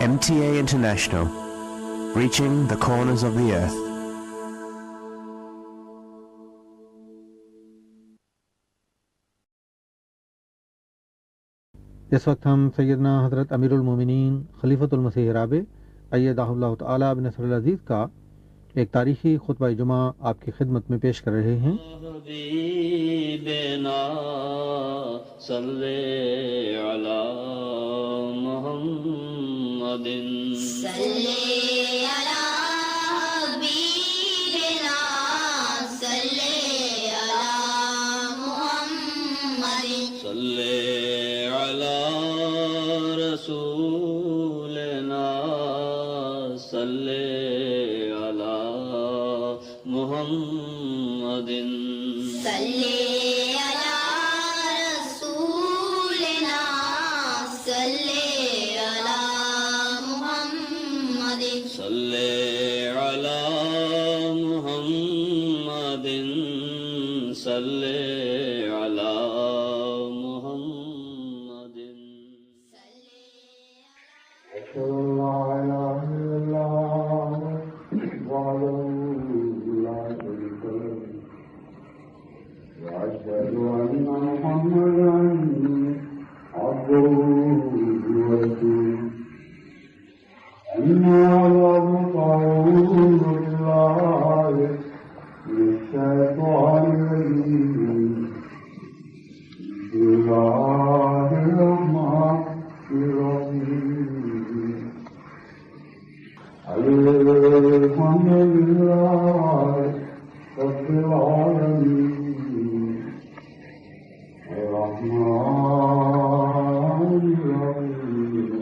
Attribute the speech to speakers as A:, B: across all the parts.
A: MTA International, reaching the corners of the earth.
B: اس وقت ہم سیدنا حضرت امیر المومنین خلیفۃ المسیح رابع ایدہ اللہ تعالی بنصر العزیز کا ایک تاریخی خطبہ جمعہ آپ کی خدمت میں پیش کر رہے ہیں۔
C: حبیبنا صلی علی محمد
D: صلی علی حبیبنا صلی علی محمد
C: صلی علی رسولنا صلی علی محمد
D: صلی علی رسولنا صلی علی محمد
C: صلی علی محمد صلی علی محمد
E: أشهد أن لا إله إلا الله وحده لا شريك له وأشهد أن محمدا عبده ورسوله أما بعد فأعوذ بالله من الشيطان الرجيم بسم الله الرحمن الرحيم الحمد لله رب العالمين الرحمن الرحيم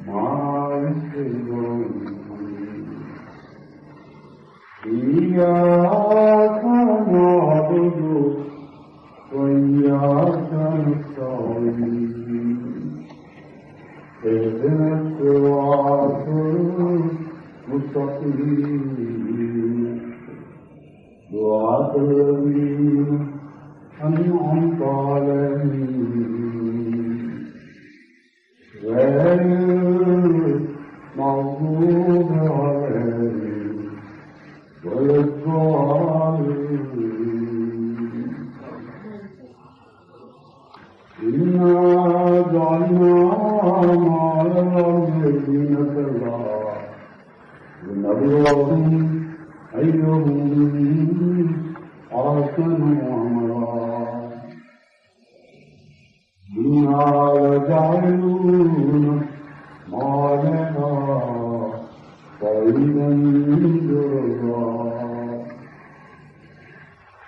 E: مالك يوم الدين إياك نعبد وإياك نستعين اهدنا الصراط المستقيم صراط الذين أنعمت عليهم غير المغضوب عليهم ولا الضالين إنا جعلنا ما على الأرض زينة لها لنبلوهم أيهم أحسن عملا إنا لجاعلون ما عليها صعيدا جرزا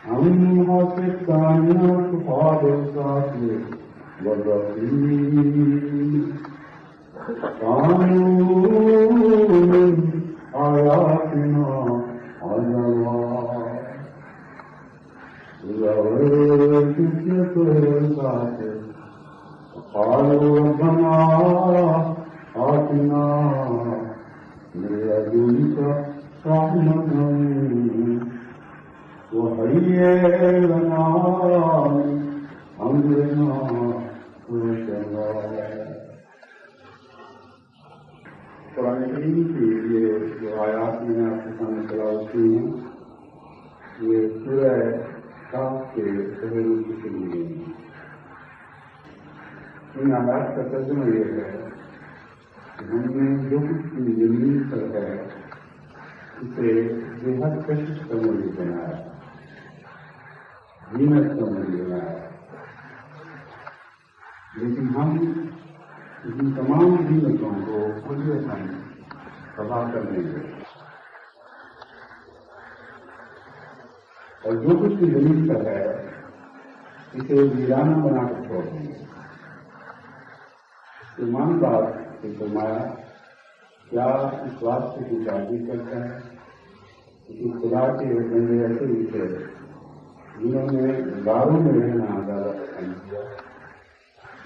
E: أم حسبت أن أصحاب الكهف والرقيم كانوا من آياتنا عجبا إذا فتية الكهف قالوا ربنا آتنا من لدنك رحمة وهيئ لنا من أمرنا رشدا۔ قرآن کریم کی یہ جو آیات میں نے آپ کے سامنے تلاوت کی ہیں یہ سورہ کہف کے پہلے رکوع سے لی گئی ہیں۔ ان آیات کا ترجمہ یہ ہے کہ ہم نے جو کچھ بھی زمین پر ہے اسے بےحد کشش کا موضوع بنایا، زینت کا موضوع بنایا، لیکن ہم ان تمام زینتوں کو کلیتاً تباہ کر دیں گے اور جو کچھ بھی زمین پر ہے اسے ویرانہ بنا کر چھوڑ دیں گے۔ ایمان بات سے فرمایا کیا اس بات سے کوئی تعجب کرتا ہے کہ خدا کے بندے ایسے ہی تھے جنہوں نے غاروں میں رہنا زیادہ پسند کیا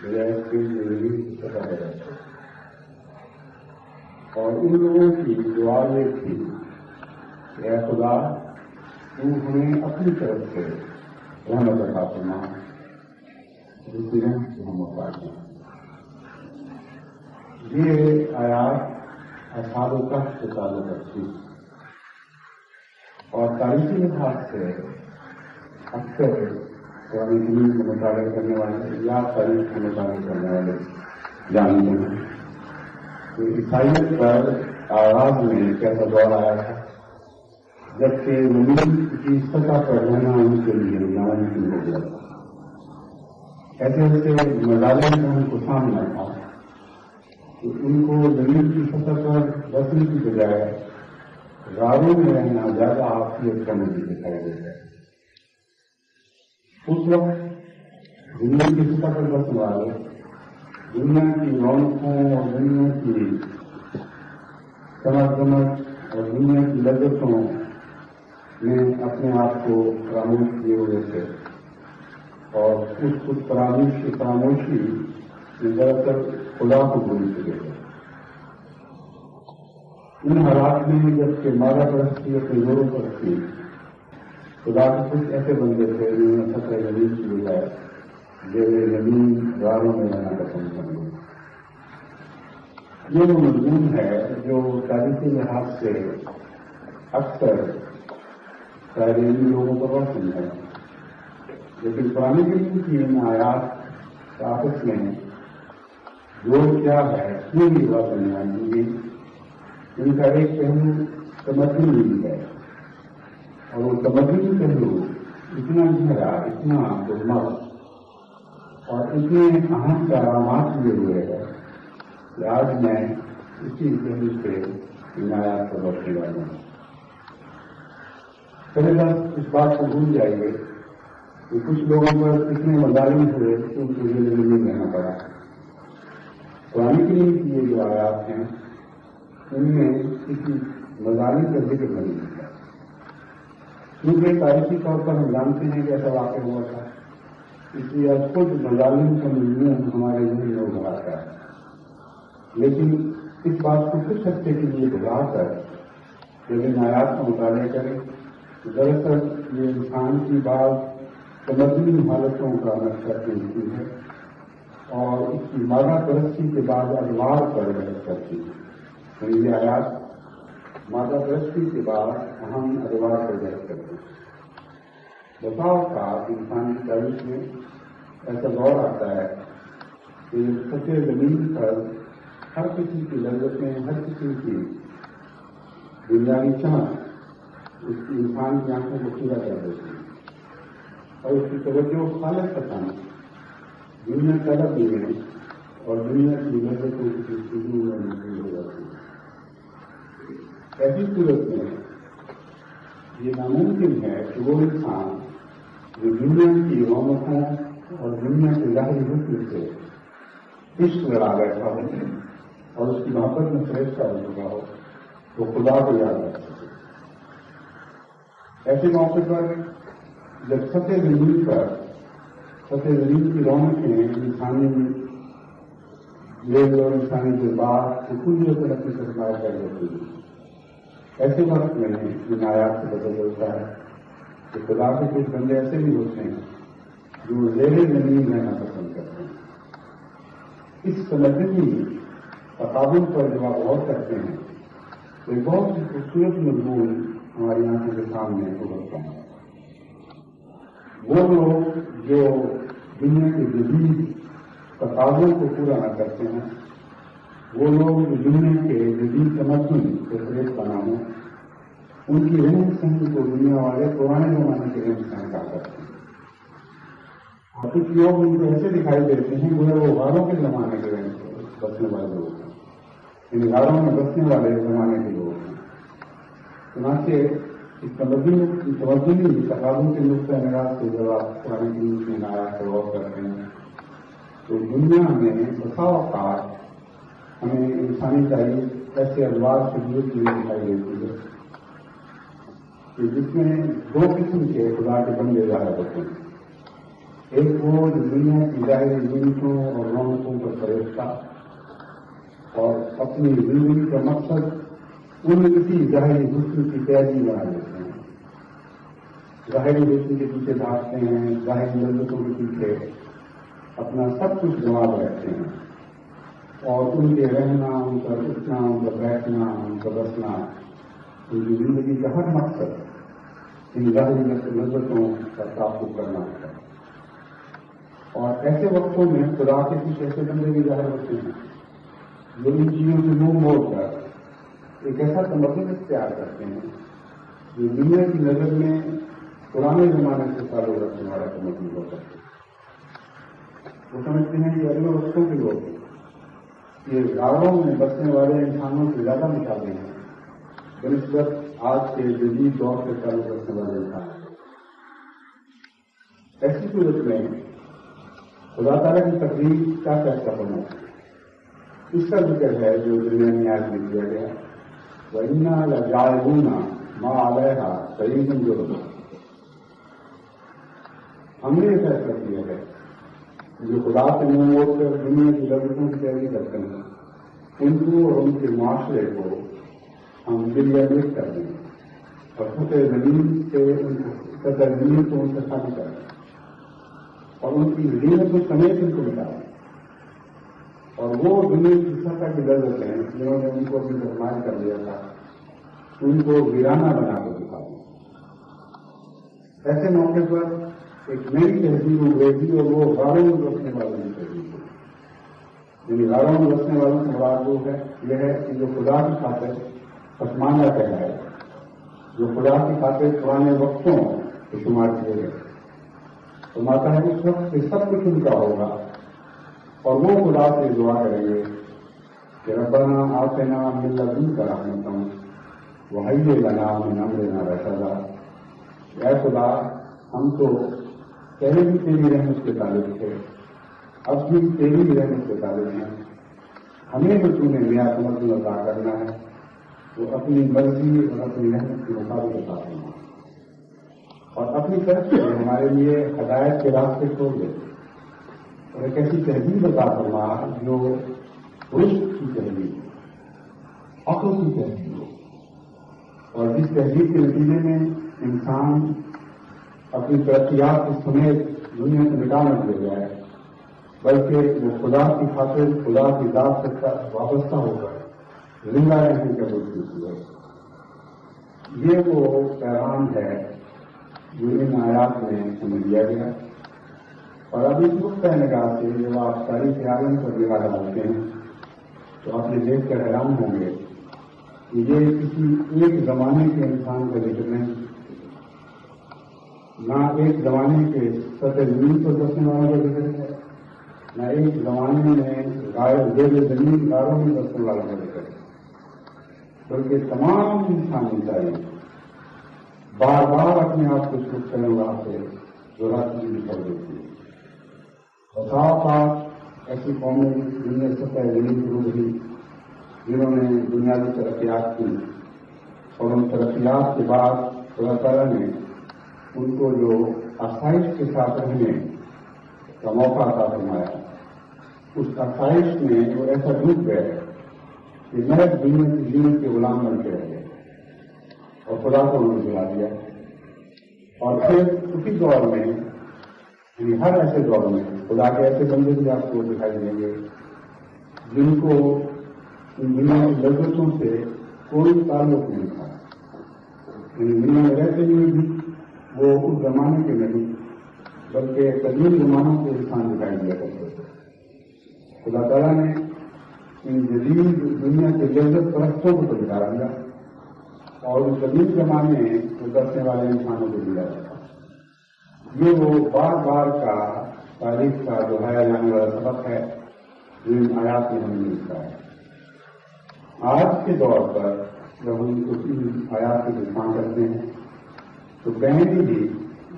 E: بجائے اس کی زندگی کی سطح ہے، اور ان لوگوں کی دعا یہ تھی کہ اے خدا تو ہمیں اپنی طرف سے رحمت عطا فرما، دوسری ہم محتاج ہیں۔ یہ آیات اصحاب الکہف سے تعلق رکھتی ہیں اور تاریخی لحاظ سے اکثر قرآن کریم کا مطالعہ کرنے والے یا تاریخ کا مطالعہ کرنے والے جانتے ہیں کہ عیسائیت پر آغاز میں ایک ایسا دور آیا تھا جبکہ زمین کی سطح پر رہنا ان کے لیے ناممکن ہو گیا تھا. ایسے ایسے مظالم کا ان کو سامنا تھا کہ ان کو زمین کی سطح پر بسنے کی بجائے غاروں میں رہنا زیادہ عافیت کا مجھے دکھائی دیتا ہے. اس وقت دنیا کی سطح پر بسنے والے دنیا کی رونقوں اور دنیا کی چمک دمک اور دنیا کی لذتوں میں اپنے آپ کو فراموش کیے ہوئے تھے اور اس فراموش کی خاموشی دراصل خدا کو بھول چکے تھے. ان حالات میں جبکہ مادہ پرستی اپنے زوروں پر تھی خدا کے کچھ ایسے بندے تھے جنہوں نے سطح زمین کی بجائے زیر زمین غاروں میں رہنا پسند کر لیا. یہ وہ مضمون ہے جو تاریخی لحاظ سے اکثر تعلیمی لوگوں کو روشن ہے، لیکن قرآن کریم کی ان آیات کا آپس میں جو کیا ہے کیوں یہ بات نہیں آئی گی. ان کا ایک پہلو تمدن بھی ہے اور وہ تمدن پہلو اتنا گہرا اتنا دماغ اور اتنے اہم پیغامات لیے ہوئے ہے کہ آج میں اسی پہلو سے ان آیات کو روشنی والا ہوں. پہلے بس اس بات کو بھول جائیے کہ کچھ لوگوں پر اتنے مظالم ہوئے کہ ان کو یہ نہیں رہنا پڑا. قرآن کریم کی یہ جو آیات ہیں ان میں کسی مظالم کا ذکر نہیں ہوتا کیونکہ تاریخی طور پر ہم جانتے ہیں کہ ایسا واقع ہوا تھا، اس لیے اب خود مظالم کا مضمون ہمارے ذہن میں ابھر آتا ہے. لیکن اس بات کو کچھ ہفتے کے لیے بلا کر جب ان آیات کا مطالعہ کریں دراصل یہ انسان کی بات تمدنی حالتوں کا نقشہ پیشی ہے اور اس کی مادہ پرستی کے بعد ادوار پر بحث کرتی ہے. یہ آیات مادہ پرستی کے بعد اہم ادوار پر بحث کرتی ہے. بتاؤ کا انسان کی تاریخ میں ایسا دور آتا ہے کہ سطح زمین پر ہر کسی کی لذتیں ہر کسی کی بنیادی چمک اس کی انسان کی آنکھوں کو پورا کر دیتی ہے اور اس کی توجہ خالص پسند دنیا طلب بھی ہے اور دنیا کی لذتوں کی جستجو میں مشغول ہو جاتی ہے. ایسی صورت میں یہ ناممکن ہے کہ وہ انسان جو دنیا کی رونقوں اور دنیا کے ظاہری حسن سے عشق لڑا بیٹھا ہو اور اس کی محبت میں فیصلہ ہو چکا ہو تو خدا کو یاد رکھ سکے. ایسے موقع پر جب سطح زمین پر سطح زمین کی رونقیں انسانی لیل اور انسانی جذبات کو کل جو طرح کی سرمایہ کر دیتی ہے، ایسے وقت میں ان آیات سے بدل ہوتا ہے کہ خدا کے کچھ بندے ایسے بھی ہوتے ہیں جو زیر زمین رہنا پسند کرتے ہیں. اس تمدنی تقابل پر جب آپ غور کرتے ہیں تو ایک بہت ہی خوبصورت مضمون ہماری آنکھوں کے سامنے ابھرتا ہے. وہ لوگ جو دنیا کے جدید تقاضوں کو پورا نہ کرتے ہیں، وہ لوگ جو دنیا کے جدید تمدن سے فریب بنا ہوں، ان کی رہن سہن کو دنیا والے پرانے زمانے کے رہن سہن کا کرتے ہیں. اور کچھ لوگ ان کو ایسے دکھائی دیتے ہیں گویا وہ غاروں کے زمانے کے رہن بسنے والے لوگ ہیں، ان غاروں میں بسنے والے زمانے کے لوگ ہیں. چنانچہ اس تمدنی تقاضوں کے نقطۂ نگاہ سے جب آپ قرآن کریم کی آیات پر غور کرتے ہیں تو دنیا میں بسا اوقات ہمیں انسانی تاریخ ایسے ادوار سے گزرتی ہوئی دکھائی دیتی ہے کہ جس میں دو قسم کے خدا کے بندے ظاہر ہوتے ہیں. ایک وہ جو دنیا کی ظاہری زینتوں اور رونقوں پر فریفتہ اور اپنی زندگی کا مقصد ان کسی ظاہری حسن کی پیروی بنا لیتے ہیں، ظاہری حسن کے پیچھے بھاگتے ہیں، ظاہری لذتوں کے پیچھے اپنا سب کچھ گنوا بیٹھتے ہیں اور ان کے رہنا، ان کا اٹھنا، ان کا بیٹھنا، ان کا بسنا، ان کی زندگی کا ہر مقصد ان ظاہری لذتوں کا تعاقب کرنا ہوتا ہے. اور ایسے وقتوں میں خدا کے کچھ ایسے بندے بھی ظاہر ہوتے ہیں جو ان چیزوں سے منہ موڑ کر ایک ایسا تمدن اختیار کرتے ہیں جو دنیا کی نظر میں پرانے زمانے سے تعلق رکھنے والا تمدن ہو سکتے ہیں. وہ سمجھتے ہیں کہ اگلے وقتوں کے لوگ یہ غاروں میں بسنے والے انسانوں سے زیادہ مشابہ ہیں بنسبت آج کے جدید دور سے تعلق رکھنے والے انسان. ایسی صورت میں خدا تعالیٰ کی تقریر کا فیصلہ کرنا اس کا ذکر ہے جو دنیا میں آج میں کیا گیا. وَإِنَّا لَجَاعِلُونَ مَا عَلَيْهَا صَعِيدًا جُرُزًا. ہم نے یہ فیصلہ کیا ہے جو خدا سے منہ موڑ کر دنیا کی لذتوں کی پیروی کرتے ہیں ان کو اور ان کے معاشرے کو ہم دنیا میں کر دیں اور سطح زمین سے ان کو زمین کو ان سے خالی کر دیں اور ان کی زینت کو سمیت ان کو مٹا دیں. اور وہ دنیا کی سطح کی لذت ہیں جنہوں نے ان کو اپنی فرمائش کر دیا تھا ان کو ویرانہ بنا کر دکھا دیں. ایسے موقع پر ایک نئی تہذیب انگریزی اور وہ غاروں میں بسنے والوں کی تہذیب ہے. یعنی غاروں میں بسنے والوں سے مراد وہ ہے یہ ہے کہ جو خدا کی خاطر پسماندہ کہلائے، جو خدا کی خاطر پرانے وقتوں کے شمار کیے گئے. تو ماتا ہے اس وقت سے سب کچھ ان کا ہوگا اور وہ خدا سے دعا کریں گے کہ ربنا آتنا من لدنک رحمۃ وہیئ لنا من امرنا رشدا. اے خدا ہم تو پہلے بھی تیری رحمت کے طالب تھے، اب بھی تیری رحمت کے طالب ہیں. ہمیں جو تم نے نیا تمدن عطا کرنا ہے وہ اپنی مرضی اور اپنی رحمت کے مطابق عطا کرنا اور اپنی طرف سے ہمارے لیے ہدایت کے راستے کھول دے اور ایک ایسی تہذیب عطا فرما جو رشد کی تہذیب، عقل کی تہذیب ہو اور جس تہذیب کے نتیجے میں انسان اپنی ترقیات کی سمیت دنیا سے مٹا نہ دیا جائے بلکہ وہ خدا کی خاطر خدا کی ذات سے وابستہ ہو کر زندہ رہنے کا کوشش ہے. یہ وہ پیغام ہے جو ان آیات میں ہمیں دیا گیا. اور اب اس نقطۂ نگاہ سے جب آپ تاریخ عالم پر نگاہ ڈالتے ہیں تو آپ یہ دیکھ کر حیران ہوں گے کہ یہ کسی ایک زمانے کے انسان کا ذکر نہیں، نہ ایک زمانے کے سطح زمین پر بسنے والوں کا ذکر ہے، نہ ایک زمانے میں زیر زمین غاروں میں بسنے والوں کا ذکر ہے، بلکہ تمام انسانی تاریخ بار بار اپنے آپ کو چھوٹ کرنے والا سے دہراتی ہوئی کر دیتی ہے. بساوقات ایسی قومیں جن میں سطح زمین شروع ہوئی جنہوں نے بنیادی ترقیات کی اور ان ترقیات کے بعد اللہ تعالیٰ نے ان کو جو آسائش کے ساتھ رہنے کا موقع عطا فرمایا اس آسائش میں وہ ایسا ڈوب گئے کہ محض دنیا کی زینت کے غلام بن کے رہ گئے اور خدا کو انہوں نے بلا دیا. اور پھر اسی دور میں یعنی ہر ایسے دور میں خدا کے ایسے بندے بھی آپ کو دکھائی دیں گے جن کو ان دنیا کی لذتوں سے کوئی تعلق نہیں تھا. یعنی دنیا میں رہتے ہوئے بھی وہ اس زمانے کے نہیں بلکہ قدیم زمانوں کے انسان دکھائی دیا کرتے تھے. خدا تعالیٰ نے ان جدید دنیا کے لذت پرستوں کو تو دکھا دیا اور اس قدیم زمانے میں گزرنے والے انسانوں کو دیا جاتا. یہ وہ بار بار کا تاریخ کا دہرایا جانے والا سبق ہے جو ان آیات میں ہمیں ملتا ہے. آج کے دور پر جب ہم ان آیات کی دفاع کرتے ہیں تو کہیں بھی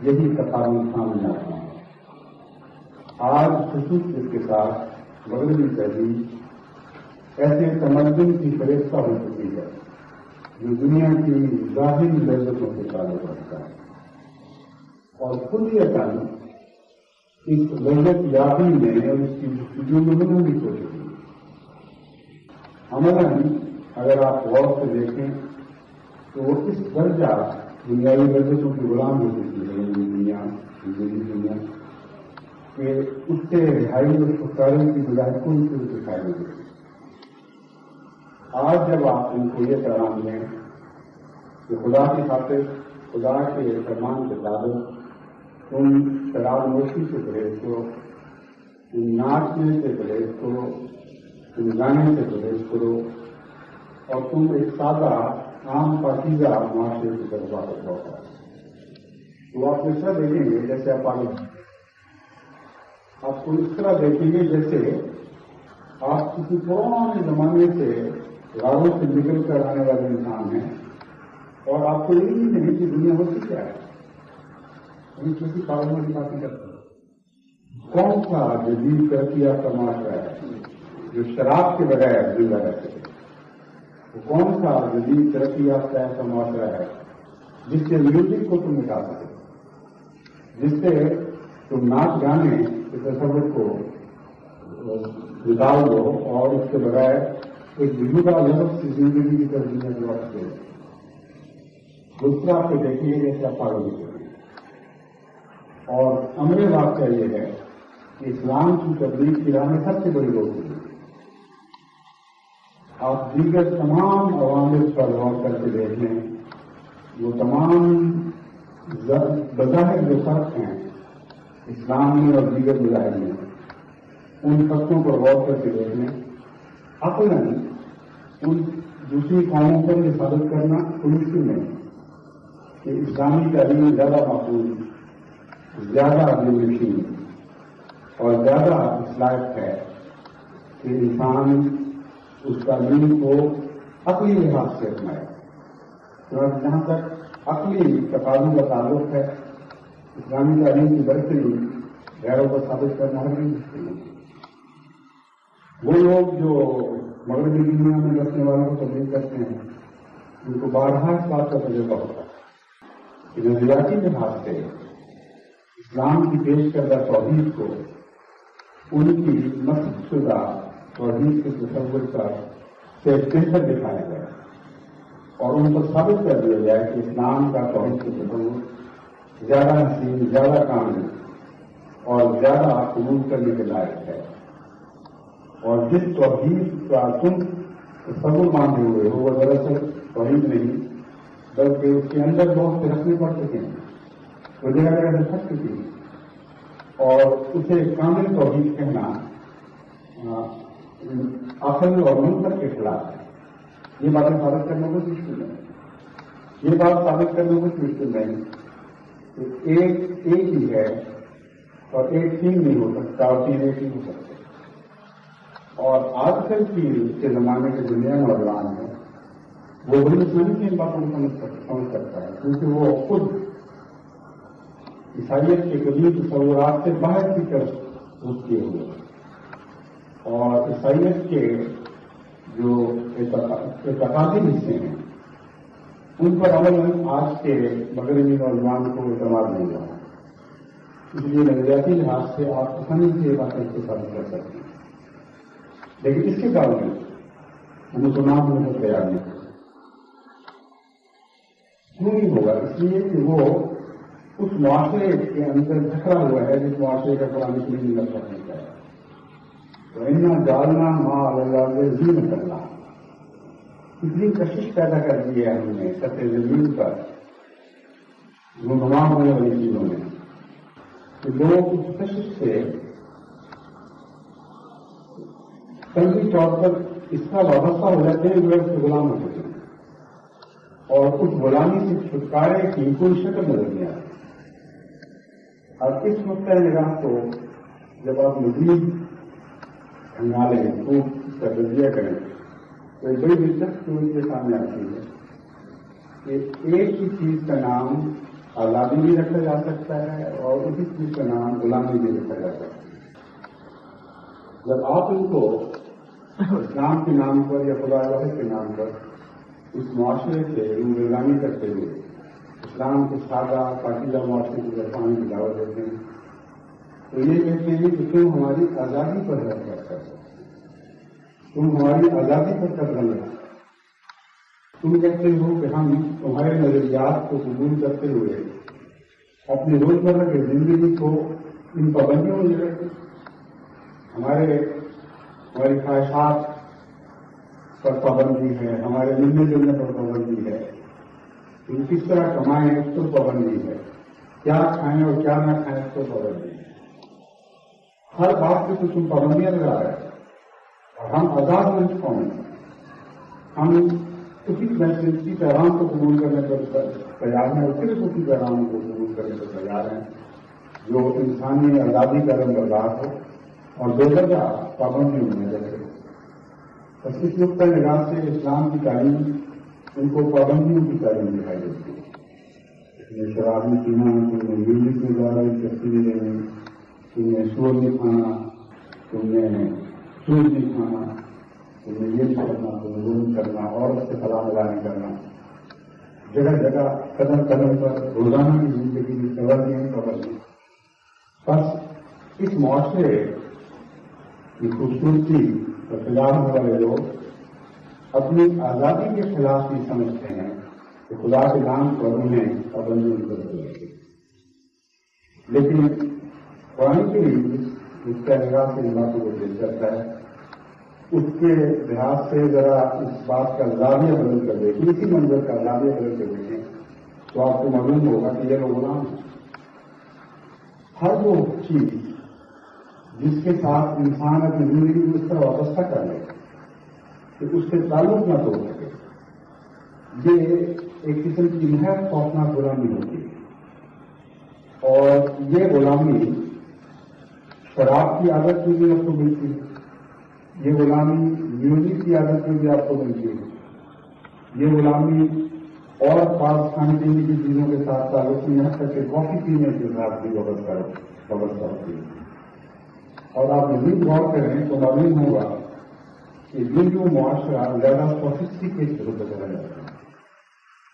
E: یہی تقاضا سامنے آتا ہے. آج خصوصیت کے ساتھ مغربی تہذیب ایسے تمدن کی فریفتہ ہو چکی ہے جو دنیا کی ظاہری لذتوں سے تعلق رکھتا ہے اور خود یہ اس لذت یابی میں اور اس کی جستجو میں بدلنے کی کوشش کی. عملاً اگر آپ غور سے دیکھیں تو وہ اس درجہ دنیاوی لذتوں کی غلام ہو چکی ہے دنیا کہ اس سے رہائی اور چھٹکارے کی بجائے کوئی چیز دکھائی نہیں دیتی. آج جب آپ ان کو یہ پیغام دیں کہ خدا کی خاطر، خدا کے فرمان کے مطابق تم شراب نوشی سے پرہیز کرو، تم ناچنے سے پرہیز کرو، تم گانے سے پرہیز کرو، اور تم ایک سادہ عام پاکیزہ معاشرے کی طرف واپس لوٹا، تو آپ اس طرح دیکھیں گے جیسے آپ آگے آپ کو اس طرح دیکھیں گے جیسے آپ کسی پرانے زمانے سے غاروں سے نکل کر آنے والے انسان ہیں، اور آپ کو یہ نہیں کہ دنیا ہوتی کیا ہے، کسی کاروبار کی باتیں کرتے ہیں۔ کون سا جدید ترقی یافتہ معاشرہ ہے جو شراب کے بغیر زندہ رہ سکے؟ کون سا جدید ترقی یافتہ ایسا معاشرہ ہے جس سے میوزک کو تم مٹا سکے، جس سے تم ناچ گانے کے تصور کو نکال دو اور اس کے بغیر ایک بجوگا لفظ کی زندگی کی طرف دنیا کی وقت دے؟ دوسرا آپ کو دیکھیے جیسے آپ پاگل کریں، اور امر واقعہ یہ ہے کہ اسلام کی تبلیغ کی راہ میں سب سے بڑی روک ہے۔ آپ دیگر تمام عوامل پر غور کر کے دیکھ لیں، وہ تمام بظاہر جو فرق ہیں اسلام میں اور دیگر مذاہب میں، ان فرقوں پر غور کر کے دیکھ لیں۔ عقلاً ان دوسری قوموں پر یہ ثابت کرنا کوئی مشکل نہیں کہ اسلامی تعلیم زیادہ معقول، زیادہ دلنشین اور زیادہ اصلاحیت ہے کہ انسان اس تعلیم کو عقلی لحاظ سے اپنائے۔ تو جہاں تک عقلی تقاضوں کا تعلق ہے، اسلامی تعلیم کی برتری غیروں کو ثابت کرنا ہے مشکل نہیں۔ وہ لوگ جو مغربی دنیا میں رکھنے والوں کو تبلیغ کرتے ہیں، ان کو بارہا اس بات کا تجربہ ہوتا ہے کہ نظریاتی لحاظ سے اسلام کی پیش کردہ توحید کو ان کی نصب شدہ توحید کے تصور کا سے بہتر دکھایا گیا اور ان کو ثابت کر دیا گیا کہ اسلام کا توحید کے تصور زیادہ حسین، زیادہ کامل اور زیادہ قبول کرنے کے لائق ہے، اور جس توحید کا تم تصور مانتے ہوئے ہو وہ دراصل توحید نہیں بلکہ اس کے اندر بہت سے رکھنے پڑ سکیں، وہ جگہ جگہ سے پھٹ چکی، اور اسے کامل توحید کہنا عقل اور منطق کے خلاف ہے۔ یہ باتیں ثابت کرنا کچھ مشکل نہیں، یہ بات ثابت کرنا کچھ مشکل نہیں کہ ایک ہی ہے اور ایک تین نہیں ہو سکتا اور تین ایک ہی ہو سکتے۔ اور آج کل کے زمانے کے دنیا نوجوان ہیں وہ بڑی آسانی سے ان باتوں کو سمجھ سکتا ہے، کیونکہ وہ خود عیسائیت کے قدیم تصورات سے باہر کی طرف رخ کیے ہوئے، اور عیسائیت کے جو اعتقادی حصے ہیں ان پر عمل آج کے مغربی نوجوان کو اعتماد نہیں ہوا، اس لیے نظریاتی لحاظ سے آپ آسانی سے یہ باتیں ثابت کر سکتے ہیں، لیکن اس کے باوجود مسلمان ہونے کو تیار نہیں کیوں نہیں ہوگا؟ اس لیے کہ وہ اس معاشرے کے اندر جھکڑا ہوا ہے جس معاشرے کا قرآن کریم میں لفظ نہیں ہے۔ تو انہیں ڈالنا ماں اللہ زین کرنا، اتنی کشش پیدا کر دی ہے ہم نے سطح زمین پر گمراہ ہونے والی چیزوں میں کہ لوگ اس کشش سے سنگی طور پر اس کا وابستہ ہو جاتے ہیں، وہ اس سے غلام ہو جاتے ہیں، اور اس غلامی سے چھٹکارے کی کوئی شکل نظر نہیں آتی۔ اور اس نقطۂ نگاہ کو جب آپ مزید ہنگالیں تو اس کا تجزیہ کریں تو ایک بڑی دلچسپ چیز کے سامنے آتی ہے کہ ایک ہی چیز کا نام آزادی بھی رکھا جا سکتا ہے اور اسی چیز کا نام غلامی بھی رکھا جا سکتا ہے۔ جب آپ ان کو اسلام کے نام پر یا خدا واحد کے نام پر اس معاشرے سے غلامی کرتے ہوئے اسلام کے سادہ پاکیزہ معاشرے کی طرف آنے کی دعوت دیتے ہیں تو یہ کہتے ہیں کہ تم ہماری آزادی پر حرکت کرتے، تم ہماری آزادی پر قدم لگا، تم کہتے ہو کہ ہم تمہارے نظریات کو قبول کرتے ہوئے اپنی روزمرہ کی زندگی کو ان پابندیوں میں رکھتے، ہماری خواہشات پر پابندی ہے، ہمارے ملنے جلنے پر پابندی ہے، ہم کس طرح کمائیں اس پر پابندی ہے، کیا کھائیں اور کیا نہ کھائیں اس پر پابندی ہے. ہر بات پہ تو تم پابندیاں لگا رہے ہیں اور ہم آزاد مند قوم ہیں. ہم اسی پیغام کو قبول کرنے پر تیار ہیں اور صرف اسی پیغام کو قبول کرنے پر تیار ہیں جو انسانی آزادی کا رنگردار ہو اور بے درجہ پابندیوں میں رہے. بس اس نقطۂ نگاہ سے اسلام کی تعلیم ان کو پابندیوں کی تعلیم دکھائی دیتی ہے. اس میں شراب نہیں پینا، تم نے میوزک میں زیادہ تصویریں لینی، تم نے شور نہیں کھانا، تم نے سود نہیں کھانا، تم نے یہ نہیں کرنا، تم نے وہ نہیں کرنا، اور اس سے فلاح ملا نہیں کرنا. جگہ جگہ قدم قدم پر روزانہ کی زندگی میں پابندی. بس اس معاشرے کی خوبصورتی اور خلاف والے لوگ اپنی آزادی کے خلاف بھی سمجھتے ہیں کہ خدا کے نام پر انہیں پابندی کرتے ہیں. لیکن قرآن کریم اس کے نگاہ سے ان باتوں کو پیش کرتا ہے. اس کے لحاظ سے ذرا اس بات کا زاویہ بدل کر دیکھیں، اسی منظر کا زاویہ بدل کر دیکھیں تو آپ کو معلوم ہوگا کہ یہ لوگ غلام ہیں. ہر وہ چیز جس کے ساتھ انسان اپنی زندگی کو اس طرح وابستہ کر لے کہ اس سے تعلق نہ توڑ سکے، یہ ایک قسم کی نہایت خوفناک غلامی ہوتی ہے. اور یہ غلامی شراب کی عادت میں بھی آپ کو ملتی ہے، یہ غلامی میوزک کی عادت میں بھی آپ کو ملتی ہے، یہ غلامی اور خاص کھانے پینے کی چیزوں کے ساتھ تعلق میں، یہاں تک کہ کافی پینے کے ساتھ بھی وابستہ ہوتی ہے. اور آپ مزید غور کریں تو معلوم ہوگا کہ یہ جو معاشرہ زیادہ سوفسٹیکیٹ ہوتا چلا جاتا ہے،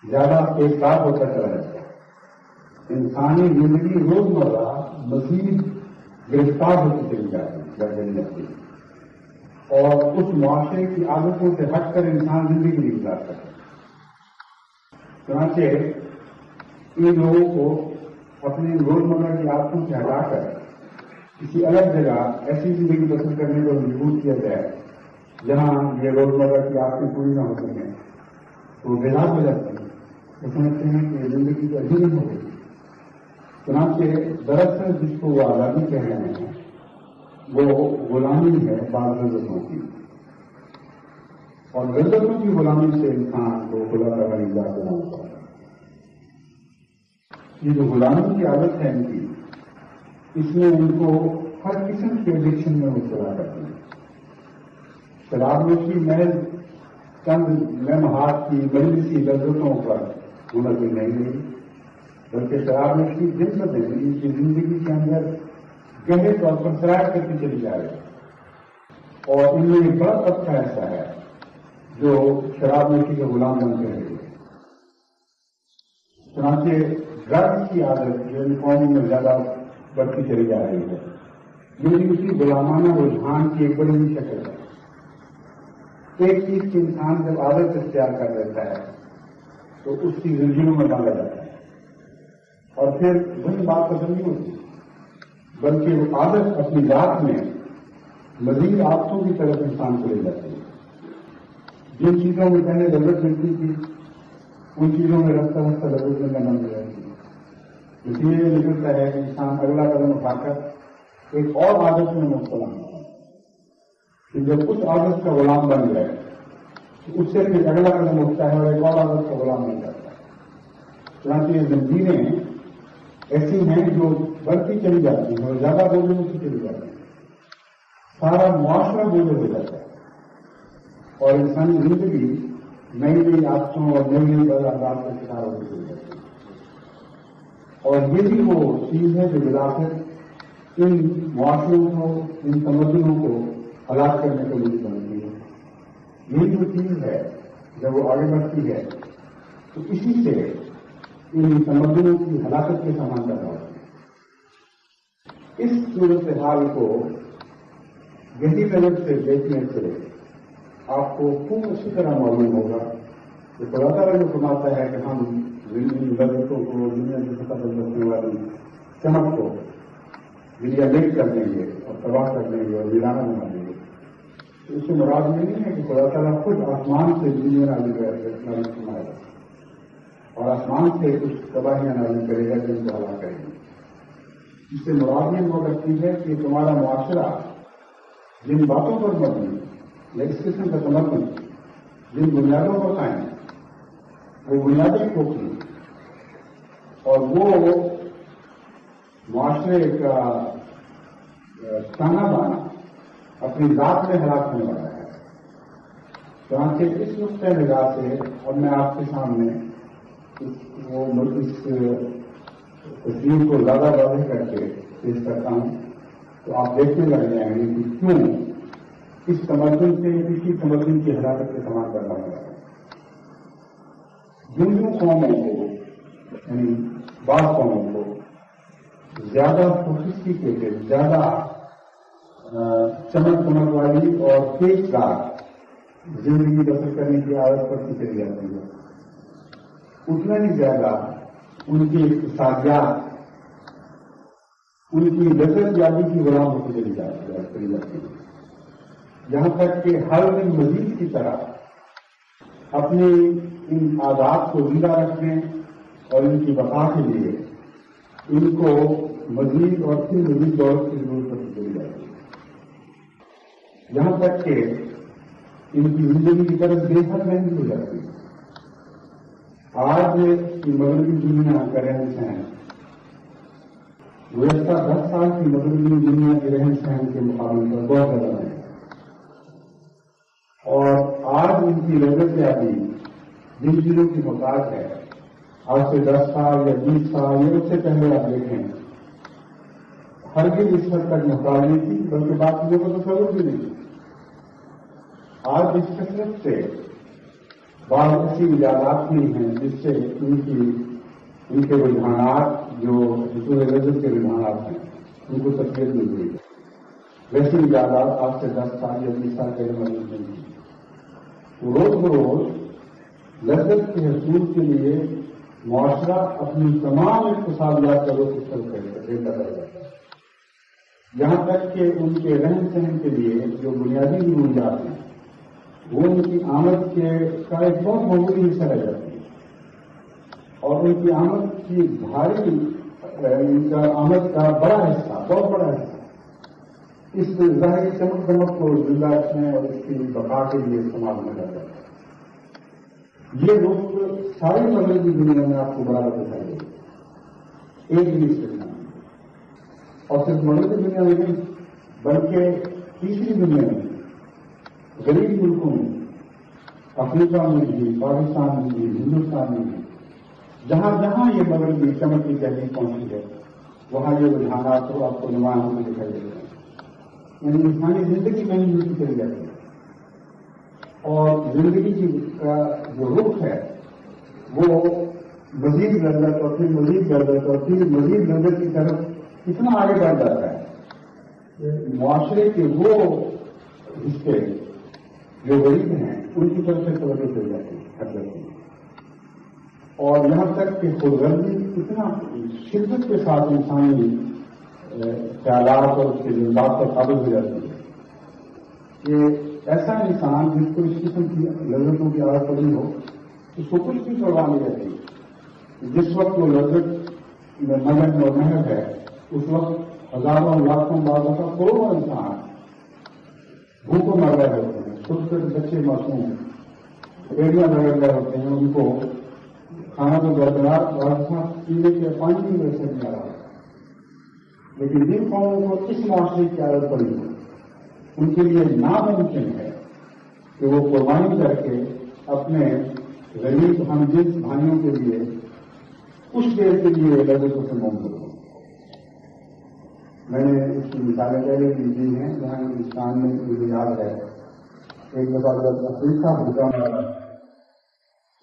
E: زیادہ پیشاب ہوتا چلا جاتا ہے، انسانی زندگی روزمرہ مزید گرفتار ہوتی چلی جاتی ہے اور اس معاشرے کی عادتوں سے ہٹ کر انسان زندگی نہیں گزار سکتا. چنانچہ ان لوگوں کو اپنی روزمرہ کی عادتوں سے ہٹا کر کسی الگ جگہ ایسی زندگی بسر کرنے پر مجبور کیا جائے جہاں یہ روزمرہ کی عادتیں پوری نہ ہو سکیں تو بیدار ہو جاتے ہیں. وہ سمجھتے ہیں کہ زندگی تو عجیب ہو گئی. چنانچہ دراصل جس کو وہ آزادی کہہ رہے ہیں وہ غلامی ہے بعض لذتوں کی، اور لذتوں کی غلامی سے انسان کو خدا تعالیٰ نے نجات دینا ہوتا ہے. یہ جو غلامی کی عادت ہے ان کی، اس میں ان کو ہر قسم کے ایڈکشن میں مبتلا کرتے ہیں. شراب نوشی محض چند لمحات کی مجلسی لذتوں پر منحصر نہیں رہی، بلکہ شراب نوشی دن ب دن ان کی زندگی کے اندر گہرے طور پر سرایت کرتی چلی جا رہی ہے. اور ان میں ایک بڑا طبقہ ایسا ہے جو شراب نوشی کے غلام بنتے رہے. چنانچہ ڈرگس کی عادت جو ان قوموں میں زیادہ بڑھتی چلی جا رہی ہے، یہ بھی اسی غلامانہ رجحان کی ایک بڑی ہی شکل ہے. ایک چیز کی انسان جب عادت اختیار کر لیتا ہے تو اس کی زندگیوں میں ڈالا جاتا ہے اور پھر وہی بات پسند نہیں ہوتی، بلکہ وہ عادت اپنی ذات میں مزید عادتوں کی طرف انسان کو لے جاتی ہے. جن چیزوں میں پہلے لذت ملتی تھی ان چیزوں میں رفتہ رفتہ لذت ملنا بند ہو جاتی ہے. اس لیے نکلتا ہے کہ انسان اگلا قدم اٹھا کر ایک اور عادت میں مبتلا ہوتا ہے کہ جب اس عادت کا غلام بن جائے تو اس سے پھر اگلا قدم اٹھتا ہے اور ایک اور عادت کا غلام بن جاتا ہے. چنانچہ یہ زنجیریں ایسی ہیں جو بڑھتی چلی جاتی ہیں اور زیادہ بوجھل ہوتی چلی جاتی ہیں. سارا معاشرہ بوجھل ہو جاتا ہے اور انسانی زندگی نئی نئی عادتوں اور نئی نئی بدلاؤ کا شکار ہوتی چلی جاتی ہے. اور یہ بھی وہ چیز ہے جو بلاخر ان معاشروں کو، ان تمدنوں کو ہلاک کرنے کے لیے بنتی ہے. یہی جو چیز ہے جب وہ آگے بڑھتی ہے تو اسی سے ان تمدنوں کی ہلاکت کے سامان پیدا ہوتی ہے. اس صورتحال کو گہری نظر سے دیکھنے سے آپ کو خوب اچھی طرح معلوم ہوگا کہ خدا تعالیٰ جو فرماتا ہے کہ ہم لذتوں کو، دنیا سے ختم رکھنے والی چمک کو دنیا لیک کر دیں گے اور تباہ کر دیں گے اور ویرانہ بنا دیں گے. اس سے مراد یہ نہیں ہے کہ خدا تعالیٰ خود آسمان سے دنیا نازل فرمائے گا اور آسمان سے کچھ تباہیاں نازل کرے گا جن کو ہلاک کرے گا. اس سے مراد یہ ہو سکتی ہے کہ تمہارا معاشرہ جن باتوں پر مبنی یا اس قسم کا تمدن جن بنیادوں پر قائم وہ بنیادیں کھوکھلی اور وہ معاشرے کا تانا بانا اپنی ذات میں ہلاک ہونے والا ہے. چنانچہ اس نقطۂ نگاہ سے اب میں آپ کے سامنے اس تصویر کو زیادہ واضح کر کے پیش کرتا ہوں تو آپ دیکھنے لگ جائیں گے کہ کیوں اس تمدن سے کسی تمدن کی ہلاکت کے سامان کرنا ہوا ہے. جن جن قوموں کو یعنی بعض قوموں کو زیادہ سوفسٹیکیٹڈ زیادہ چمک دمک والی اور تیز دار زندگی بسر کرنے کی عادت پڑتی چلی جاتی ہے اتنا ہی زیادہ ان کی اقتصادیات ان کی لذت یابی کی غلام ہوتی چلی جاتی ہے یہاں تک کہ ہر دن مزید کی طرح اپنی ان عادات کو زندہ رکھنے اور ان کی بقا کے لیے ان کو مزید اور پھر مزید دولت کی ضرورت پڑتی چلی جاتی ہے یہاں تک کہ ان کی زندگی کی طرف بے حد نہیں ہو جاتی. آج مغربی دنیا کا رہن سہن گزشتہ 10 سال کی مغربی دنیا کے رہن سہن کے مقابلے پر بہت زیادہ ہے اور آج ان کی لذت یابی جن چیزوں کی محتاج ہے آج سے 10 سال یا 20 سال یا اس سے پہلے آپ دیکھیں ہرگز اس حد تک محتاج نہیں تھی بلکہ بات چیزوں کو تو ضرور بھی نہیں. آج اس کثرت سے بعض ایسی ایجادات نہیں ہیں جس سے ان کے رجحانات جو حصول لذت کے رجحانات ہیں ان کو تقویت مل گئی. ویسی ایجادات آج سے 10 سال یا 20 سال پہلے موجود نہیں ہیں. روز بروز لذت کے حصول کے لیے معاشرہ اپنی تمام اقتصادیات کا رخ دیتا رہ جاتا ہے یہاں تک کہ ان کے رہن سہن کے لیے جو بنیادی ضروریات ہیں وہ ان کی آمد کا ایک بہت معمولی حصہ رہ جاتی ہے اور ان کی آمد کی بھاری ان کا آمد کا بڑا حصہ بہت بڑا حصہ اس ظاہری چمک دمک کو زندہ رکھنے اور اس کی بقا کے لیے استعمال میں جاتا ہے. یہ لوگ ساری مغربی دنیا میں آپ کو برابر دکھائی دے گی ایک بھی استعمال اور صرف مغربی دنیا میں نہیں بلکہ تیسری دنیا میں غریب ملکوں میں افریقہ میں بھی پاکستان میں بھی ہندوستان میں بھی جہاں جہاں یہ مغربی چمک کی تحریک پہنچی ہے وہاں یہ رجحانات تو آپ کو نمایاں ہوتے دکھائی دیتے ہیں. یعنی انسانی زندگی میں ہی ملتی چلی جاتی ہے اور زندگی کی کا جو رخ ہے وہ مزید لذت اور پھر مزید لذت اور پھر مزید لذت کی طرف اتنا آگے بڑھ جاتا ہے معاشرے کے وہ حصے جو غریب ہیں ان کی طرف سے توجہ ہو جاتی ہے اور یہاں تک کہ خودغرضی اتنا شدت کے ساتھ انسانی خیالات اور اس کے جذبات پر قابل ہو جاتی ہے کہ ایسا انسان جس کو اس قسم کی لذتوں کی عادت پڑی ہو اس کو کچھ بھی پرواہ نہیں رہتی. جس وقت وہ لذت میں مگن اور محنت ہے اس وقت ہزاروں لاکھوں بعضوں کا کروڑوں انسان بھوکوں مر رہے ہوتے ہیں. چھوٹے چھوٹے بچے معصوم ریڑیاں لگے رہے ہوتے ہیں ان کو کھانا تو برقرار اور پینے کے پانی کی وجہ سے نہیں آ رہا لیکن جن قوموں کو اس معاشرے کی عادت پڑی ہو ان کے لیے ناممکن ہے کہ وہ قربانی کر کے اپنے غریب ہم جنس بھائیوں کے لیے کچھ دیر کے لیے لذتوں سے منظور ہو. میں نے اس کی مثالیں پہلے بھی دی ہیں جہاں ہندوستان میں مجھے یاد ہے ایک دفعہ جب افریقہ بھوکا مارا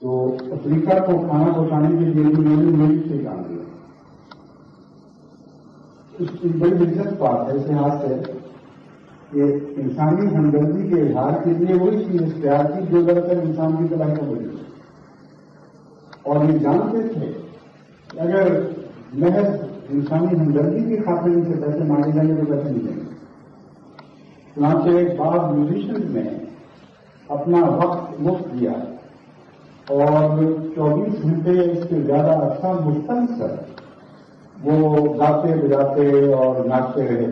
E: تو افریقہ کو کھانا پہنچانے کے لیے میں نے میری سے کام کیا. اس کی بڑی دلچسپ بات ہے اس لحاظ سے کہ انسانی ہمدردی کے اظہار کے لیے وہی چیز اختیار کی جو دراصل انسان کی تباہی کا وجہ ہے اور یہ جانتے تھے کہ اگر محض انسانی ہمدردی کی خاطر ان سے پیسے مانگے جائیں گے تو پیسے نہیں دیں گے چنانچہ بعض میوزیشنز نے اپنا وقت مفت دیا اور 24 گھنٹے اس سے زیادہ عرصہ مسلسل وہ گاتے بجاتے اور ناچتے رہے،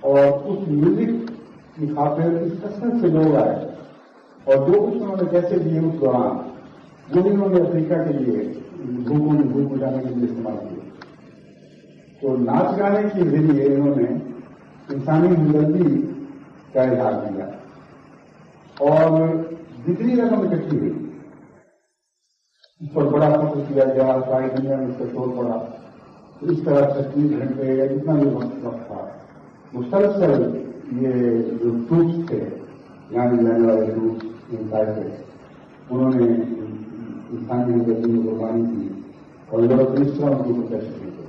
E: اور اس میوزک کی خاطر اس کثرت سے لوگ آئے، اور جو کچھ انہوں نے پیسے دیے اس دوران وہ بھی انہوں نے افریقہ کے لیے بھوک بجانے کے لیے استعمال کیے۔ تو ناچ گانے کے ذریعے انہوں نے انسانی ہمدردی کا اظہار کیا، اور جتنی رقم اکٹھی ہوئی اس پر بڑا فخر کیا گیا، ساری دنیا میں اس کا شور پڑا۔ اس طرح 36 گھنٹے یا جتنا بھی وقت تھا مسلسل یہ جو ٹروپس تھے، یعنی جانے والے ٹروپس انہوں نے انسانی ہمدردی میں قربانی کی، اور یورپ اس طرح ان کو پیسے دیتے۔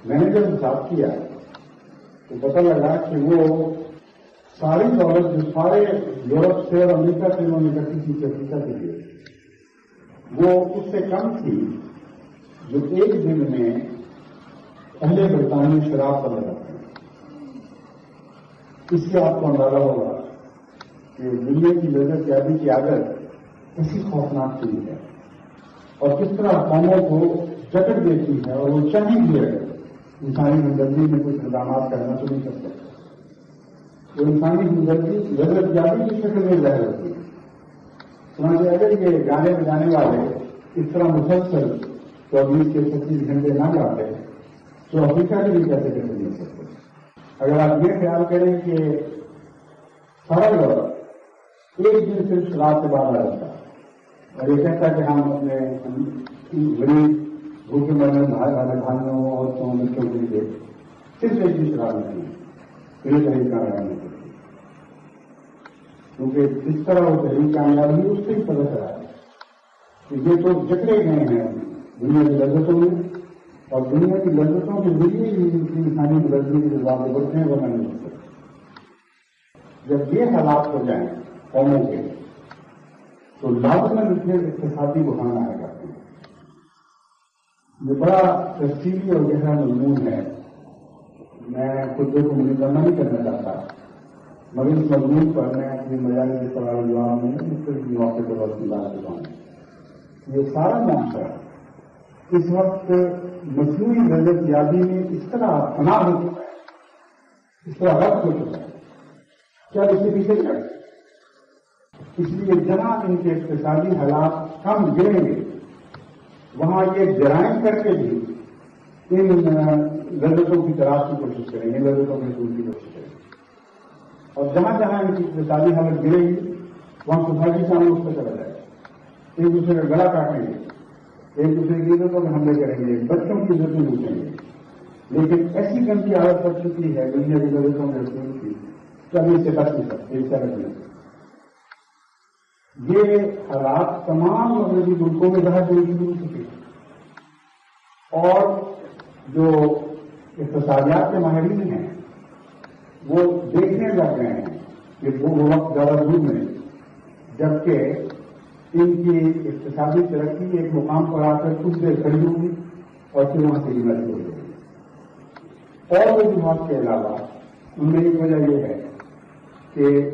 E: میں نے جب حساب کیا تو پتہ لگا کہ وہ ساری دولت جو سارے یورپ سے اور امریکہ سے انہوں نے اکٹھی کی افریقہ کے لیے، وہ اس سے کم تھی جو ایک دن میں پہلے برطانوی شراب پر لگاتے ہیں۔ اس سے آپ کو اندازہ ہوگا کہ دنیا کی لذت یابی کی عادت کیسی خوفناک چیز ہے، اور کس طرح قوموں کو جکڑ دیتی ہے، اور وہ چاہیں بھی ہے انسانی ہمدردی میں کچھ اقدامات کرنا تو نہیں کر سکتے۔ وہ انسانی ہمدردی لذت یابی کی شکل میں ظاہر ہوتی ہے۔ چنانچہ اگر یہ گانے بجانے والے اس طرح مسلسل 24 کے 26 گھنٹے نہ گاتے تو افریقہ کے لیے کیسے مل سکتے؟ اگر آپ یہ خیال کریں کہ سارا یورپ ایک دن صرف شراب سے باہر آ جاتا اور یہ کہتا کہ ہم اپنے غریب بھوکے مرنے والے بھائیوں عورتوں بچوں کے لیے صرف ایک دن شراب نہیں ہے، تو یہ تحریک کامیاب نہیں کرتی، کیونکہ جس طرح وہ تحریک کامیاب ہوئی اس سے ہی پتہ چلا کہ یہ تو جکڑے گئے ہیں دنیا کی لذتوں میں، اور دنیا کی لذتوں کے ذریعے ہی انسانی مددی کے جذبات بڑھتے ہیں، وہ نہیں ہو سکتے۔ جب یہ حالات ہو جائیں قوموں کے تو لازماً پھر اقتصادی بحران آئے گا۔ یہ بڑا تفصیلی اور گہرا مضمون ہے، میں خطبے کو منظم نہیں کرنا چاہتا، مگر اس مضمون پر میں اپنی مجالس کے سوال جواب میں مختلف موقع پر روشنی ڈال چکا ہوں۔ یہ سارا معاشرہ اس وقت مصنوعی لذت یابی میں اس طرح فنا ہو چکا ہے، اس طرح غرق ہو چکا ہے، کیا اس کے پیچھے چڑھ؟ اس لیے جہاں ان کے اقتصادی حالات کم گریں گے وہاں یہ جرائم کر کے بھی ان لذتوں کی تلاش کی کوشش کریں گے، لذتوں کے حصول کی کوشش کریں گے، اور جہاں جہاں ان کی اقتصادی حالت گرے گی وہاں سوسائٹی سامنے اس پہ چلا جائے گا، ایک دوسرے کا گلا کاٹیں گے، ایک دوسرے کی عزتوں میں حملے کریں گے، بچوں کی عزتیں لوٹیں گے، لیکن ایسی گندی عادت پڑ چکی ہے دنیا کی لذتوں میں حصول کی کہ ابھی اسے بچ نہیں سکتے، اس طرح نہیں۔ یہ حالات تمام مغربی ملکوں میں ظاہر ہونے شروع ہو چکے ہیں، اور جو اقتصادیات کے ماہرین ہیں وہ دیکھنے لگ گئے ہیں کہ وہ وقت زیادہ دور نہیں جبکہ ان کی اقتصادی ترقی ایک مقام پر آ کر کچھ دیر کھڑی ہوگی اور پھر وہاں سے ہو جائے گی۔ اور وجوہات کے علاوہ ان میں ایک وجہ یہ ہے کہ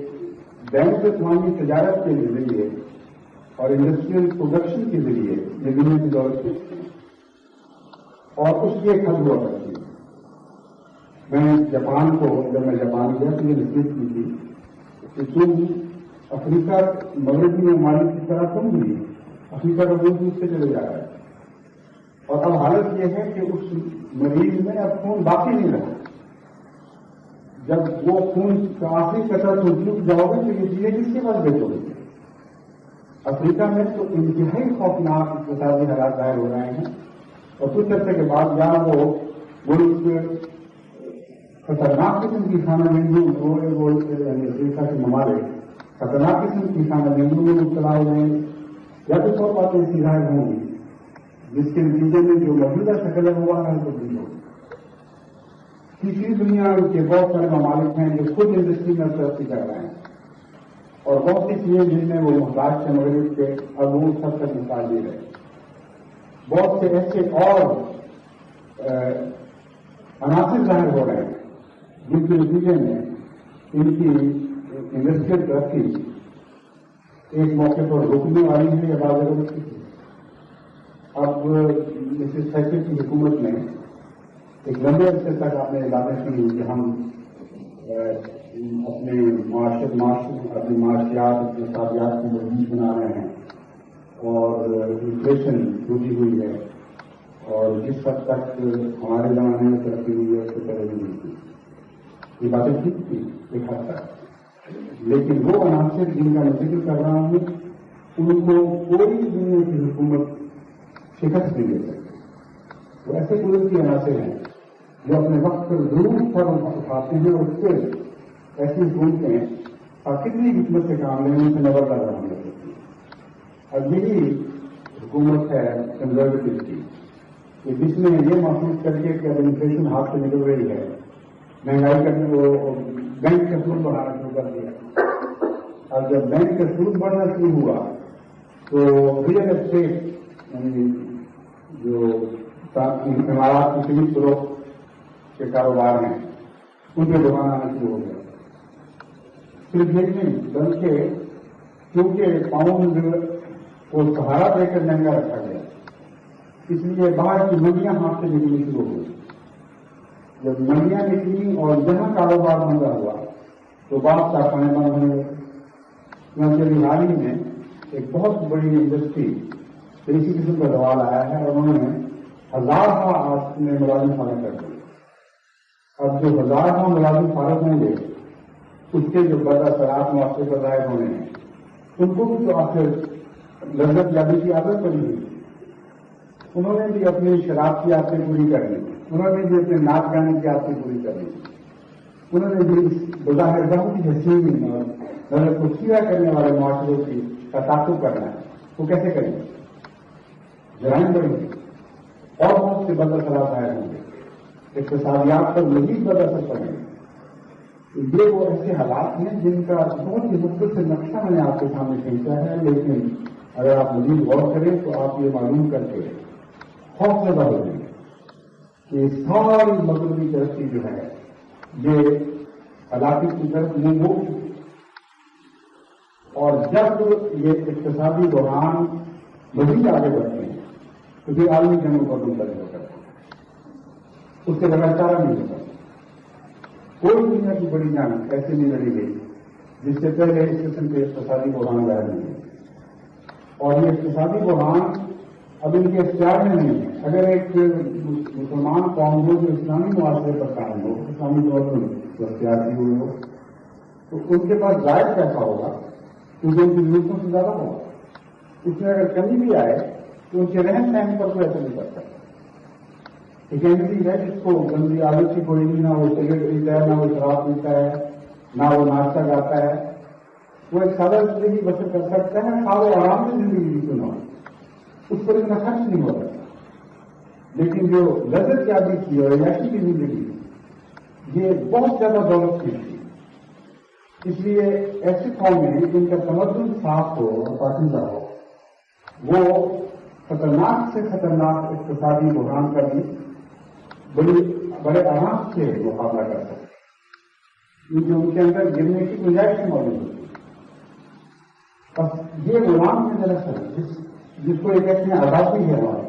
E: بین الاقوامی تجارت کے ذریعے اور انڈسٹریل پروڈکشن کے ذریعے یہ دنیا کی دولت ہے، اور اس کی ایک حد ہوا کرتی ہے۔ میں جاپان کو جب میں جاپان گیا تو یہ نصیحت کی تھی کہ تم افریقہ مغربی ممالک کی طرح تم بھی افریقہ کا دودھ سے چلے جا رہا ہے، اور اب حالت یہ ہے کہ اس مریض میں اب خون باقی نہیں رہا، جب وہ خون کا آخری قطرہ تم جھک جاؤ گے تو یہ چیزیں کس کے پاس بیچو گے؟ افریقہ میں تو انتہائی خوفناک اقتصادی حالات ظاہر ہو رہے ہیں، اور کچھ عرصے کے بعد جہاں وہ ملک خطرناک قسم کی خانہ بندی افریقہ کے ممالک خطرناک قسم کی خانہ بندی میں مبتلا ہو گئے، یا تو سو باتیں ایسی ظاہر ہوں گی جس کے نتیجے میں جو موجودہ شکل ہوا ہے تبدیل ہوگی۔ تیسری دنیا کے بہت سارے ممالک ہیں جو خود انڈسٹری میں ترقی کر رہے ہیں، اور بہت سی چیزیں جن میں وہ محتاج سے مغرب کے اب وہ سب تک مثال دے رہے ہیں۔ بہت سے ایسے اور عناصر ظاہر ہو رہے ہیں جن کے نتیجے میں ان کی انڈسٹریل ترقی ایک موقع پر رکنے والی ہے یا بعض جگہ رکتی ہے. اب مسز تھیچر کی حکومت میں ایک لمبے عرصے تک آپ نے باتیں سنی کہ ہم اپنے اپنی معاشیات اپنے اقتصادیات کو مضبوط بنا رہے ہیں اور انفلیشن ٹوٹی ہوئی ہے اور جس حد تک ہمارے زمانے میں ترقی ہوئی ہے اس سے پہلے نہیں ہوئی. یہ باتیں ٹھیک تھی ایک حد تک, لیکن وہ عناصر جن کا میں ذکر کر رہا ہوں ان کو کوئی دنیا کی حکومت شکست نہیں دے سکتی. وہ ایسے قدرتی عناصر ہیں جو اپنے وقت پر ضرور فروغ اٹھاتے ہیں اور پھر ایسی حکومتیں اور کتنی حکمت سے کام لینے سے نظر لگا ہم لے سکتی ہیں. اور یہی حکومت ہے کنزرویٹو کی, کہ جس نے یہ محسوس کر کے کہ اب انفلیشن ہاتھ سے نکل رہی ہے, مہنگائی کرنے کو بینک کا سود بڑھانا شروع کر دیا. اور جب بینک کا سود بڑھنا شروع ہوا تو ریئل اسٹیٹ یعنی جو عمارات کی خرید فروخت کے کاروبار ہیں ان پہ دکان آنا شروع ہو گیا. صرف یہ نہیں بلکہ کیونکہ پاؤنڈ کو سہارا دے کر مہنگا رکھا گیا اس لیے باہر کی منڈیاں ہاتھ سے نکلنی شروع ہو گئی. جب منڈیاں نکلی اور جہاں کاروبار بندہ ہوا تو بعض کارخانے بند ہوئے. حال ہی میں ایک بہت بڑی انڈسٹری اسی قسم کا سوال آیا ہے اور انہوں نے ہزار میں ملازم فارغ کر دیے. اب جو ہزار ملازم فارغ ہوں گے اس کے جو بد اثرات معاشرے پر ظاہر ہونے ہیں ان کو بھی تو آخر لذت یابی کی عادت پڑی ہوئی. انہوں نے بھی اپنی شراب کی عادتیں پوری کر لی, انہوں نے بھی اپنے ناچ گانے کی عادتیں پوری کر لی, انہوں نے بھی بظاہر بہت ہی حسین اور نظر کو سیدھا کرنے والے معاشروں کی کا تعاقب کرنا ہے. وہ کیسے کریں گے؟ جرائم بڑھیں گے اور بہت سے بد اثرات ظاہر ہوں گے, اقتصادیات پر مزید بد اثر پڑیں گے. یہ وہ ایسے حالات ہیں جن کا بہت ہی مختصر نقشہ میں نے آپ کے سامنے کھینچا ہے, لیکن اگر آپ مزید غور کریں تو آپ یہ معلوم کر کے خوف زدہ ہو جائیں گے کہ ساری مغربی ترقی جو ہے یہ علاقے کی طرف منہ ہو. اور جب یہ اقتصادی بحران مزید آگے بڑھتے ہیں تو پھر عالمی جنگوں پر منتقل ہوتا ہے, اس سے بغیر چارہ نہیں ہوتا. کوئی دنیا کی بڑی جنگ ایسے نہیں لڑی گئی جس سے پہلے اس قسم کے اقتصادی بحران ظاہر نہیں ہے. اور یہ اقتصادی بحران اب ان کے اختیار میں نہیں ہے. اگر ایک مسلمان قوم ہو جو اسلامی معاشرے پر قائم ہو, اسلامی طور پر اختیار کی ہوئے ہو, تو ان کے پاس زائد پیسہ ہوگا کیونکہ ان کی ضرورتوں سے زیادہ ہوگا. اس میں اگر کمی بھی آئے تو ان کے رہن سہن پر کوئی اثر نہیں پڑتا. ایک ایسی ہے جس کو گندی عادت کی کوئی نہیں, نہ وہ سگریٹ پیتا ہے, نہ وہ شراب پیتا ہے, نہ وہ ناشتہ گاتا ہے, وہ ایک سادہ زندگی بسر کر سکتا ہے, خواہ وہ آرام سے زندگی بھی سنا, اس پر اتنا خرچ نہیں ہوتا. لیکن جو لذت یابی کی اور عیاشی کی زندگی یہ بہت زیادہ دولت کی تھی. اس لیے ایسی قومیں جن کا تمدن صاف ہو اور پاکیزہ ہو وہ خطرناک سے خطرناک اقتصادی بحران کا بھی بڑے آرام سے مقابلہ کر سکتے, کیونکہ ان کے اندر گرنے کی گنجائش موجود ہوتی ہے. بس یہ غلام ہے دراصل جس کو یہ کہتے ہیں آزادی ہے ہماری,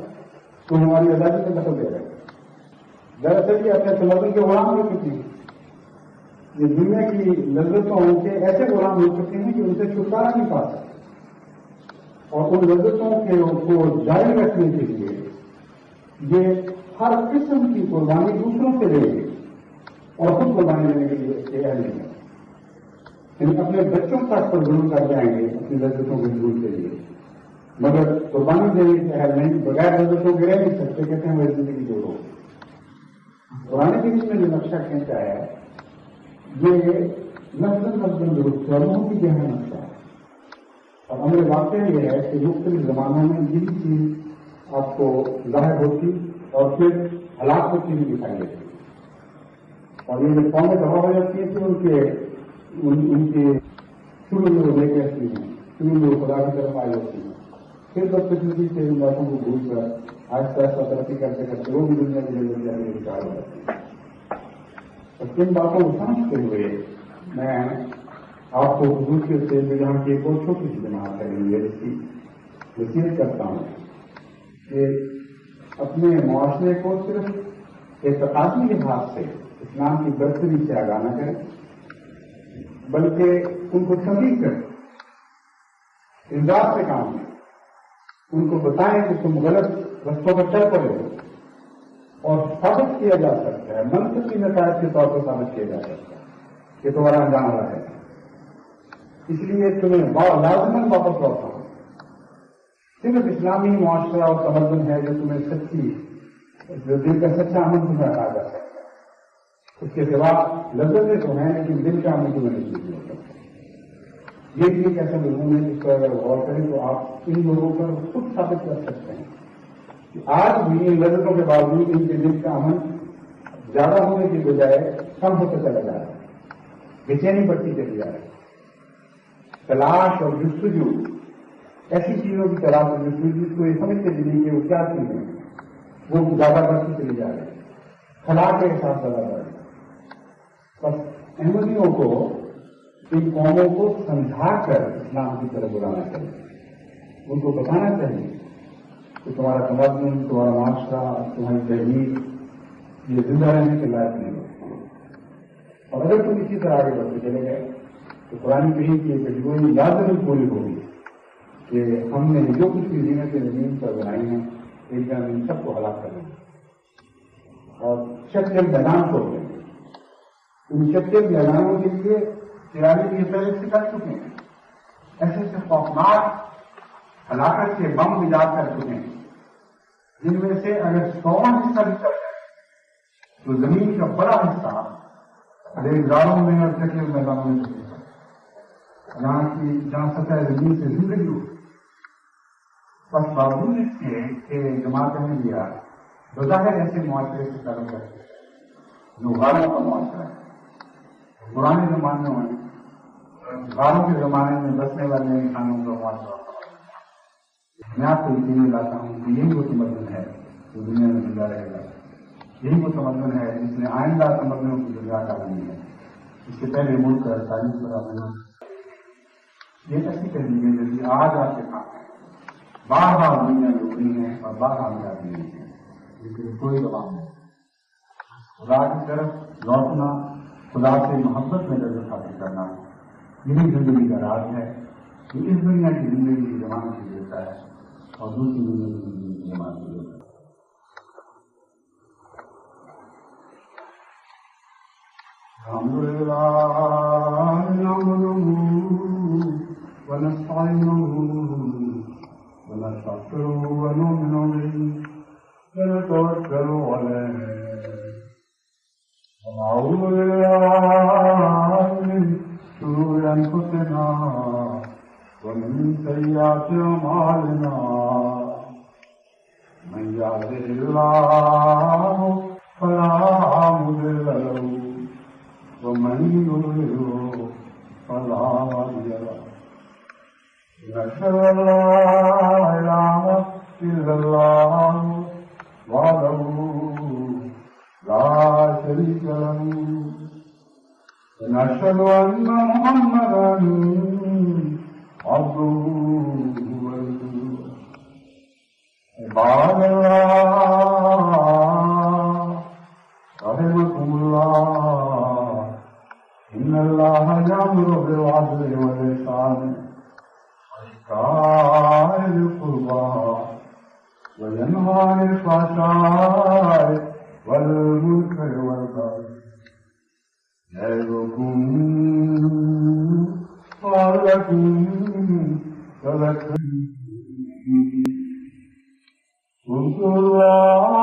E: تو ہماری آزادی کا دخل دے رہے ہیں. دراصل یہ اپنے تمدن کے غلام ہو چکی ہیں. یہ دنیا کی لذتوں کے ایسے غلام ہو چکے ہیں کہ ان سے چھٹکارا نہیں پا سکتے, اور ان لذتوں کو جاری رکھنے کے لیے یہ ہر قسم کی قربانی دوسروں سے لے گی اور خود قربانی لینے کے لیے اہل نہیں ہے. یعنی اپنے بچوں تک پر ضرور کر جائیں گے اپنی لذتوں کے ضرور کے لیے, مگر قربانی دینے کے اہل نہیں, بغیر لذتوں کے رہ نہیں سکتے. کہتے ہیں میری زندگی جوڑو. قرآن کریم میں جو نقشہ کھینچا ہے یہ نسل درست کروں کی گہرا نقشہ ہے. اور ہمارے واقعہ یہ ہے کہ مختلف زمانوں میں یہی چیز آپ کو ظاہر ہوتی اور پھر ہلاک ہوتی بھی دکھائی دیتی. اور یہ جو قومیں تباہ ہو جاتی ہیں تو ان کے شروع میں وہ لے کے آتی ہیں, شروع میں وہ خدا کی طرف آئی ہوتی ہیں, پھر بدقسمتی سے ان باتوں کو بھول کر آہستہ آہستہ ترقی کرتے کرتے وہ بھی دنیا کی ضرورت جانے کے شکار ہو جاتی ہے. اور کن باتوں کو سمجھتے ہوئے میں آپ کو خصوصیت سے یہاں کی ایک اور چھوٹی سی جماعت کریں گے اس کی وصیت کرتا ہوں کہ اپنے معاشرے کو صرف اعتقادی لحاظ سے اسلام کی برتری سے آگاہ نہ کریں، بلکہ ان کو تحریک کریں، امداد سے کام لیں، ان کو بتائیں کہ تم غلط رستوں پر چل پڑے ہو، اور ثابت کیا جا سکتا ہے، منطقی نتائج کے طور پر ثابت کیا جا سکتا ہے کہ تمہارا انجام رہا ہے۔ اس لیے تمہیں لازماً واپس لوٹا ہوں۔ صرف اسلامی معاشرہ اور تمدن ہے جو تمہیں سچی، جو دل کا سچا امن تمہیں عطا کر سکتا ہے۔ اس کے سوا لذتیں تو ہیں لیکن دل کا امن تمہیں نہیں ہو سکتا۔ یہ بھی ایک ایسا مضمون ہے جس پر اگر غور کریں تو آپ ان لوگوں پر خود ثابت کر سکتے ہیں کہ آج بھی ان لذتوں کے باوجود ان کے دل کا امن زیادہ ہونے کی بجائے کم ہوتا چلا جا رہا ہے، بے-چینی بڑھتی چلی جا رہی ہے۔ تلاش اور جستجو ایسی چیزوں کی تلاش اور جستجو جس کو یہ سمجھتے بھی نہیں کہ وہ کیا چیزیں ہیں، وہ زیادہ بڑھتی چلی جا رہی ہے، خلا کے احساس زیادہ بڑھ رہا ہے۔ بس احمدیوں کو ان قوموں کو سمجھا کر اسلام کی طرف بلانا چاہیے، ان کو بتانا چاہیے کہ تمہارا تمدن، تمہارا معاشرہ، تمہاری تہذیب یہ زندہ رہنے کے لائق نہیں ہوتا، اور اگر تم اسی طرح آگے بڑھتے چلے گئے تو قرآن کریم کی ایک کیٹیگری لازمی پوری ہوگی کہ ہم نے جو کچھ بھی زینت زمین پر بنائی ہیں ایک دن ان سب کو ہلاک کر دیں گے اور شکل میدان چھوڑ دیں گے۔ ان شکل میدانوں کے لیے تیاری یہ پہلے سے کر چکے ہیں، ایسے ایسے خوفناک ہلاکت کے بم ایجاد کر چکے ہیں جن میں سے اگر 100واں حصہ بھی چل جائے تو زمین کا بڑا حصہ ریزاروں میں اور شکل میدانوں میں چلے گا، جہاں سطح زمین سے زندگی ہو۔ بس باوجود اس کے کہ جماعت نے لیا بظاہر ایسے معاشرے سے تعلق رکھتے جو غاروں کا معاشرہ ہے۔ پرانے زمانوں میں غاروں کے زمانے میں بسنے والے انسانوں کا معاشرہ، میں آپ کو یقین دلاتا ہوں کہ یہی وہ تمدن ہے جو دنیا میں زندہ رہے گا، یہی وہ تمدن ہے جس نے آئندہ تمدنوں کی بنیاد ڈالی ہے۔ اس سے پہلے ملک کا تاریخ پر آنا یہ ایسی تحریکیں جیسے آج آپ کے سامنے بار بار دنیا میں اٹھی ہیں اور بار بار جاتی ہیں، لیکن کوئی دباؤ نہیں۔ خدا کی طرف لوٹنا، خدا سے محبت میں درجہ حاصل کرنا، یہی زندگی کا راز ہے کہ اس دنیا کی زندگی کی ضمانت بھی دیتا ہے اور دوسری دنیا کی زندگی کی ضمانت بھی دیتا ہے۔ الحمدللہ نحمدہ ونستعینہ ونستغفرہ ونؤمن بہ ونتوکل علیہ ونعوذ باللہ من شرور انفسنا ومن سیئات اعمالنا من یهده اللہ فلا مضل له ومن يضلل فلا هادي له نشهد أن لا إله إلا الله وحده لا شريك له ونشهد أن محمدا عبده ورسوله عباد الله رحمكم الله إن الله يأمر بالعدل والإحسان وإيتاء ذي القربى وينهى عن الفحشاء والمنكر والبغي يعظكم لعلكم تذكرون اذكروا الله